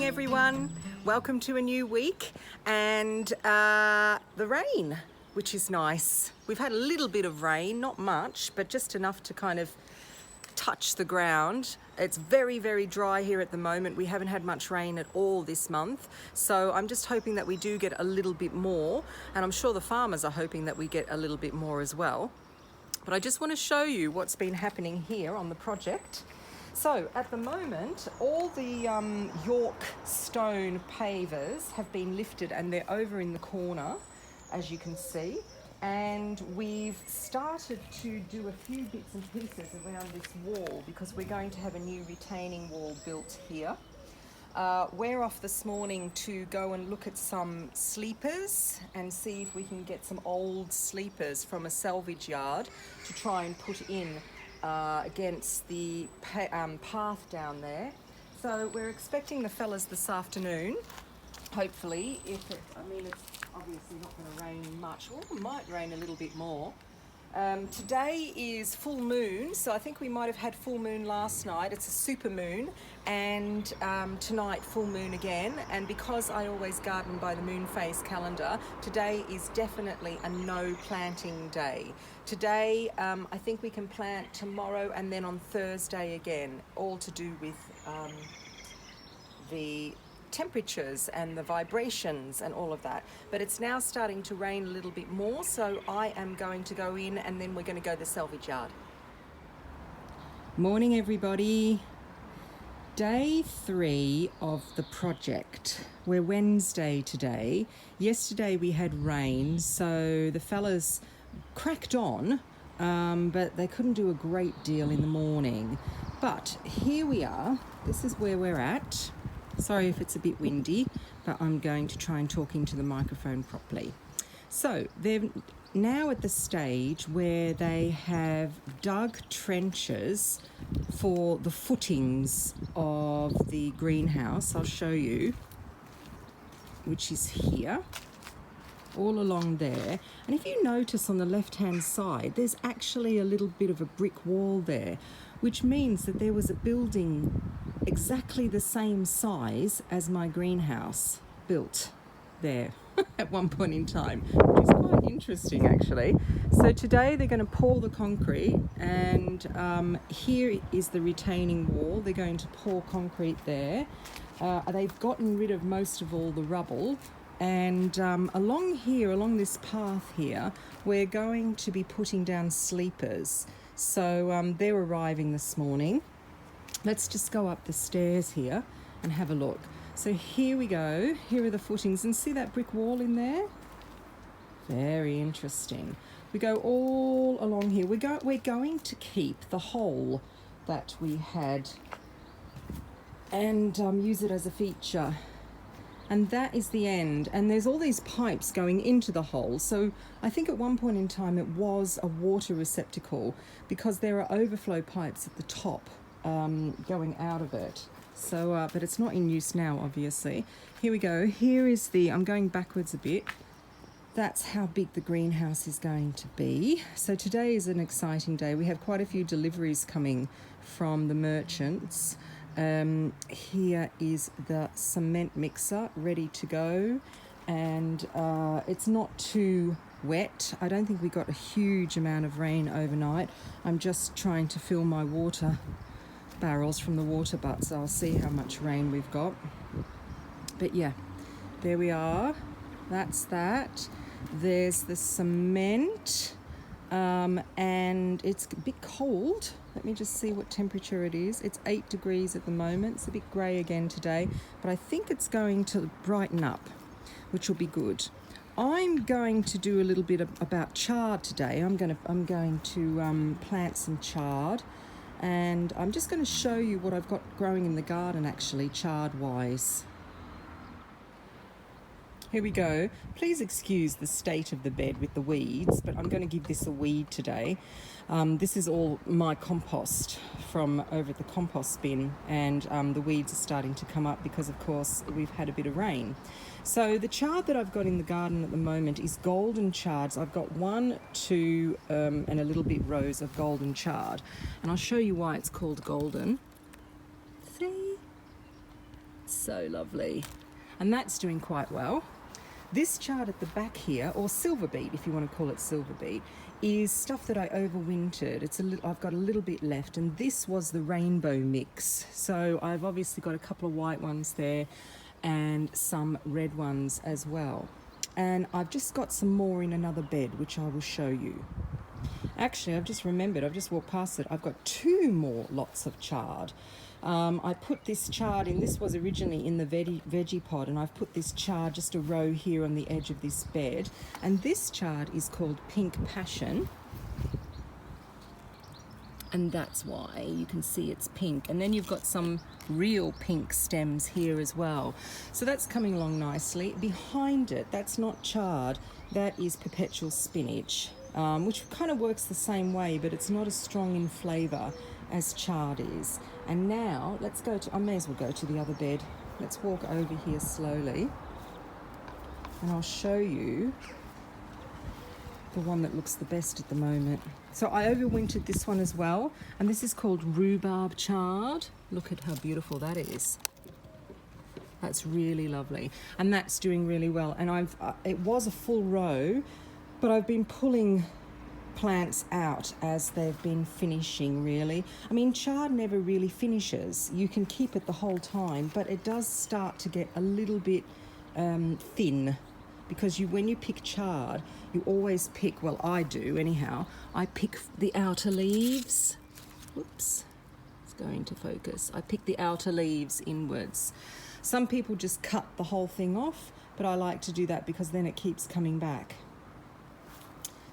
morning everyone, welcome to a new week and the rain, which is nice. We've had a little bit of rain, not much, but just enough to kind of touch the ground. It's very, very dry here at the moment. We haven't had much rain at all this month, so I'm just hoping that we do get a little bit more, and I'm sure the farmers are hoping that we get a little bit more as well. But I just want to show you what's been happening here on the project. So at the moment, all the York stone pavers have been lifted and they're over in the corner, as you can see. And we've started to do a few bits and pieces around this wall because we're going to have a new retaining wall built here. We're off this morning to go and look at some sleepers and see if we can get some old sleepers from a salvage yard to try and put in against the path down there. So we're expecting the fellas this afternoon, hopefully. It's obviously not going to rain much, or it might rain a little bit more. Today is full moon, so I think we might have had full moon last night. It's a super moon, and tonight full moon again. And because I always garden by the moon phase calendar, today is definitely a no planting day. Today I think we can plant tomorrow and then on Thursday again, all to do with the temperatures and the vibrations and all of that. But it's now starting to rain a little bit more, so I am going to go in and then we're going to go to the salvage yard. Morning everybody. Day 3 of the project. We're Wednesday today. Yesterday we had rain, so the fellas cracked on, but they couldn't do a great deal in the morning. But here we are. This is where we're at. Sorry if it's a bit windy, but I'm going to try and talk into the microphone properly. So they're now at the stage where they have dug trenches for the footings of the greenhouse. I'll show you, which is here, all along there. And if you notice on the left-hand side, there's actually a little bit of a brick wall there, which means that there was a building exactly the same size as my greenhouse built there at one point in time, which is quite interesting actually. So today they're going to pour the concrete, and here is the retaining wall. They're going to pour concrete there. They've gotten rid of most of all the rubble, and along this path here, we're going to be putting down sleepers. So they're arriving this morning. Let's just go up the stairs here and have a look. So here we go. Here are the footings, and see that brick wall in there? Very interesting. We go all along here. We're going to keep the hole that we had and use it as a feature. And that is the end. And there's all these pipes going into the hole. So I think at one point in time it was a water receptacle, because there are overflow pipes at the top going out of it. So, but it's not in use now, obviously. Here we go. Here is I'm going backwards a bit. That's how big the greenhouse is going to be. So today is an exciting day. We have quite a few deliveries coming from the merchants. Here is the cement mixer ready to go, and it's not too wet. I don't think we got a huge amount of rain overnight. I'm just trying to fill my water barrels from the water butts. I'll see how much rain we've got. But yeah, there we are. That's that. There's the cement, and it's a bit cold. Let me just see what temperature it is. It's 8 degrees at the moment. It's a bit grey again today, but I think it's going to brighten up, which will be good. I'm going to do a little bit about chard today. I'm going to plant some chard, and I'm just going to show you what I've got growing in the garden actually, chard wise. Here we go. Please excuse the state of the bed with the weeds, but I'm going to give this a weed today. This is all my compost from over at the compost bin, and the weeds are starting to come up because, of course, we've had a bit of rain. So the chard that I've got in the garden at the moment is golden chards. I've got 1, 2, and a little bit rows of golden chard, and I'll show you why it's called golden. See? so lovely. And that's doing quite well. This chard at the back here, or Silverbeet, if you want to call it Silverbeet, is stuff that I overwintered. I've got a little bit left, and this was the rainbow mix. So I've obviously got a couple of white ones there and some red ones as well. And I've just got some more in another bed, which I will show you. Actually, I've just remembered, I've just walked past it, I've got 2 more lots of chard. I put this chard in, this was originally in the veggie pod, and I've put this chard just a row here on the edge of this bed. And this chard is called Pink Passion. And that's why you can see it's pink. And then you've got some real pink stems here as well. So that's coming along nicely. Behind it, that's not chard, that is perpetual spinach, which kind of works the same way, but it's not as strong in flavour as chard is. And now let's go to, I may as well go to the other bed. Let's walk over here slowly and I'll show you the one that looks the best at the moment. So I overwintered this one as well, and this is called rhubarb chard. Look at how beautiful that is. That's really lovely, and that's doing really well. And it was a full row, but I've been pulling plants out as they've been finishing, really. I mean, chard never really finishes. You can keep it the whole time, but it does start to get a little bit thin, because when you pick chard, you always pick, well, I do anyhow, I pick the outer leaves. Whoops, it's going to focus. I pick the outer leaves inwards. Some people just cut the whole thing off, but I like to do that because then it keeps coming back.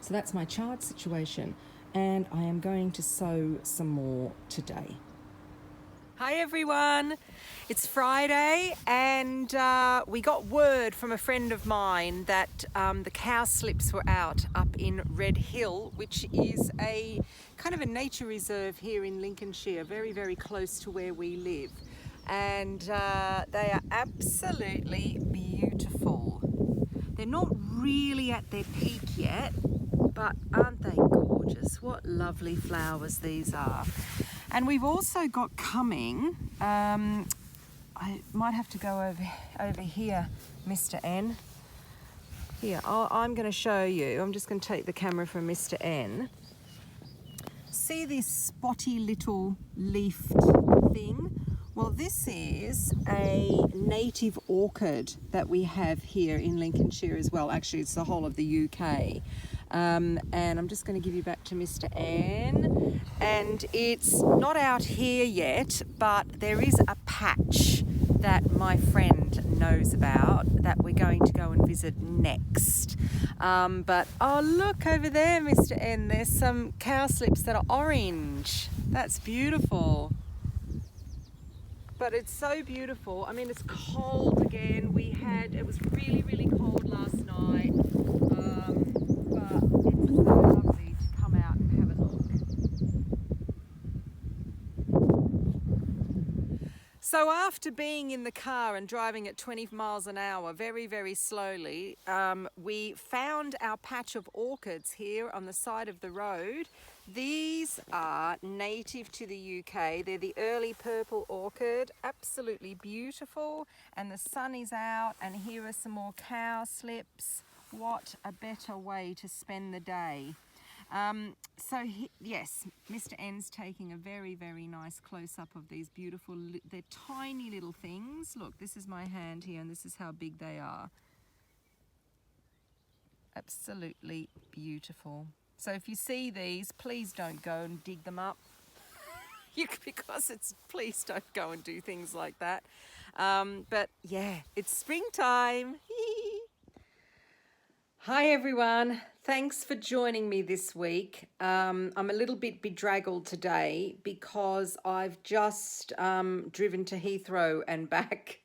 So that's my chard situation, and I am going to sow some more today. Hi everyone, it's Friday, and we got word from a friend of mine that the cowslips were out up in Red Hill, which is a kind of a nature reserve here in Lincolnshire, very, very close to where we live. And they are absolutely beautiful. They're not really at their peak yet, but aren't they gorgeous? What lovely flowers these are. And we've also got coming, I might have to go over here, Mr. N. Here, I'm going to show you. I'm just going to take the camera from Mr. N. See this spotty little leafed thing? Well, this is a native orchid that we have here in Lincolnshire as well. Actually, it's the whole of the UK. And I'm just going to give you back to Mr. N. And it's not out here yet, but there is a patch that my friend knows about that we're going to go and visit next. But oh, look over there, Mr. N. There's some cowslips that are orange. That's beautiful. But it's so beautiful. I mean, it's cold again. It was really, really cold last night. But it's so lovely to come out and have a look. So after being in the car and driving at 20 miles an hour, very, very slowly, we found our patch of orchids here on the side of the road. These are native to the UK. They're the early purple orchid, absolutely beautiful. And the sun is out, and here are some more cowslips. What a better way to spend the day. Yes, Mr. N's taking a very, very nice close-up of these beautiful, they're tiny little things. Look, this is my hand here, and this is how big they are. Absolutely beautiful. So if you see these, please don't go and dig them up. Please don't go and do things like that. But yeah, it's springtime. Hi everyone, thanks for joining me this week. I'm a little bit bedraggled today because I've just driven to Heathrow and back.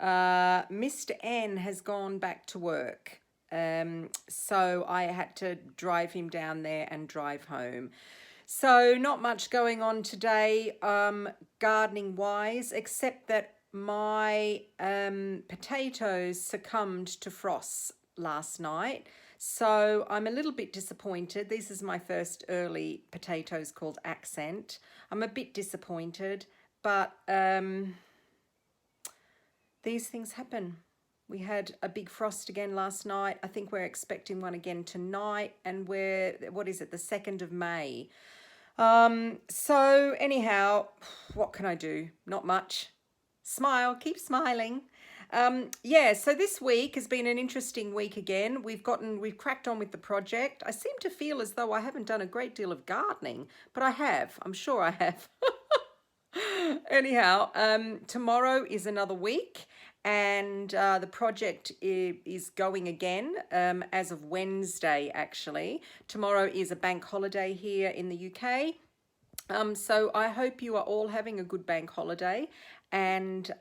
Mr. N has gone back to work. So I had to drive him down there and drive home. So not much going on today, gardening wise, except that my potatoes succumbed to frost last night. So I'm a little bit disappointed. This is my first early potatoes called Accent. I'm a bit disappointed, but these things happen. We had a big frost again last night. I think we're expecting one again tonight, and what is it, the 2nd of May. So anyhow, what can I do? Not much. Smile, keep smiling. Yeah, so this week has been an interesting week again. We've cracked on with the project. I seem to feel as though I haven't done a great deal of gardening, but I have. I'm sure I have. Anyhow, tomorrow is another week, and the project is going again as of Wednesday, actually. Tomorrow is a bank holiday here in the UK. So I hope you are all having a good bank holiday, and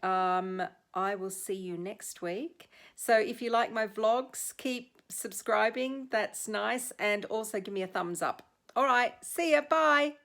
I will see you next week. So if you like my vlogs, keep subscribing. That's nice. And also give me a thumbs up. All right. See ya. Bye.